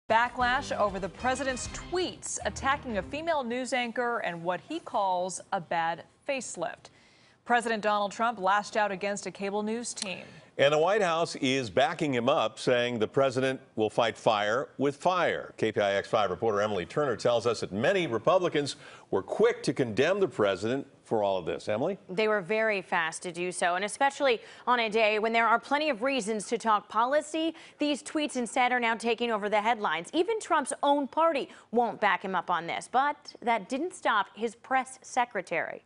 Backlash over the president's tweets attacking a female news anchor and what he calls a bad facelift. President Donald Trump lashed out against a cable news team. And the White House is backing him up, saying the president will fight fire with fire. KPIX5 reporter Emily Turner tells us that many Republicans were quick to condemn the president for all of this. Emily? They were very fast to do so, and especially on a day when there are plenty of reasons to talk policy, these tweets instead are now taking over the headlines. Even Trump's own party won't back him up on this, but that didn't stop his press secretary.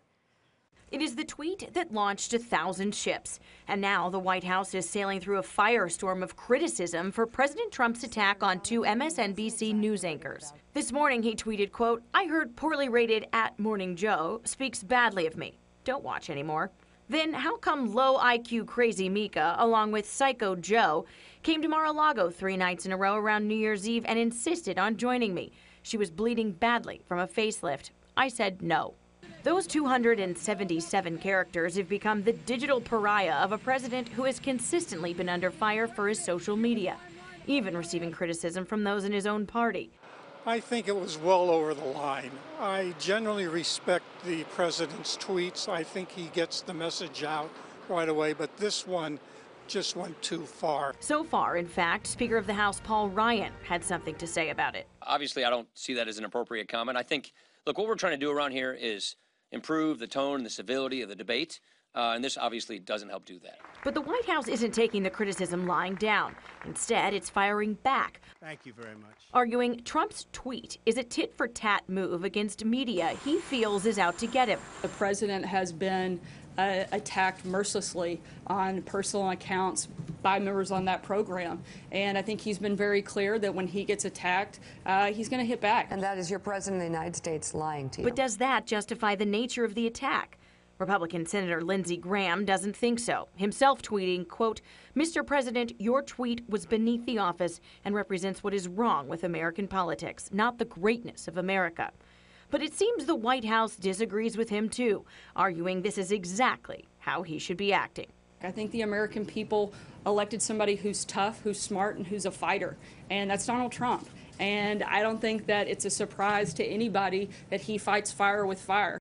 It is the tweet that launched 1,000 ships. And now the White House is sailing through a firestorm of criticism for President Trump's attack on two MSNBC news anchors. This morning he tweeted, quote, "I heard poorly rated @Morning Joe speaks badly of me. Don't watch anymore." Then how come low IQ crazy Mika, along with Psycho Joe, came to Mar-a-Lago 3 nights in a row around New Year's Eve and insisted on joining me? She was bleeding badly from a facelift. I said no. Those 277 characters have become the digital pariah of a president who has consistently been under fire for his social media, even receiving criticism from those in his own party. I think it was well over the line. I generally respect the president's tweets. I think he gets the message out right away, but this one just went too far. So far, in fact, Speaker of the House Paul Ryan had something to say about it. Obviously, I don't see that as an appropriate comment. I think, look, what we're trying to do around here is improve the tone and the civility of the debate, and this obviously doesn't help do that. But the White House isn't taking the criticism lying down. Instead, it's firing back. Thank you very much. Arguing Trump's tweet is a tit-for-tat move against media he feels is out to get him. The president has been attacked mercilessly on personal accounts by members on that program. And I think he's been very clear that when he gets attacked, he's going to hit back. And that is your president of the United States lying to you. But does that justify the nature of the attack? Republican Senator Lindsey Graham doesn't think so, himself tweeting, quote, "Mr. President, your tweet was beneath the office and represents what is wrong with American politics, not the greatness of America." But it seems the White House disagrees with him, too, arguing this is exactly how he should be acting. I think the American people elected somebody who's tough, who's smart, and who's a fighter, and that's Donald Trump. And I don't think that it's a surprise to anybody that he fights fire with fire.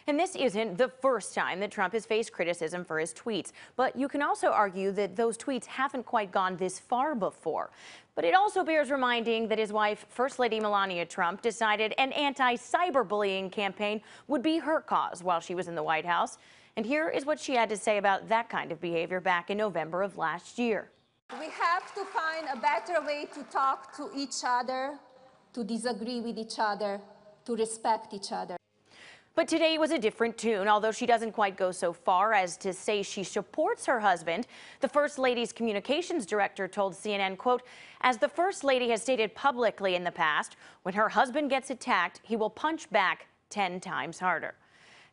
And this isn't the first time that Trump has faced criticism for his tweets. But you can also argue that those tweets haven't quite gone this far before. But it also bears reminding that his wife, First Lady Melania Trump, decided an anti-cyberbullying campaign would be her cause while she was in the White House. And here is what she had to say about that kind of behavior back in November of last year. We have to find a better way to talk to each other, to disagree with each other, to respect each other. But today was a different tune. Although she doesn't quite go so far as to say she supports her husband, the First Lady's communications director told CNN, quote, "As the First Lady has stated publicly in the past, when her husband gets attacked, he will punch back 10 times harder."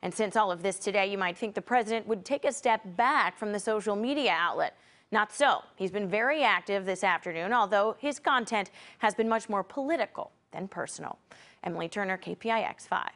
And since all of this today, you might think the president would take a step back from the social media outlet. Not so. He's been very active this afternoon, although his content has been much more political than personal. Emily Turner, KPIX 5.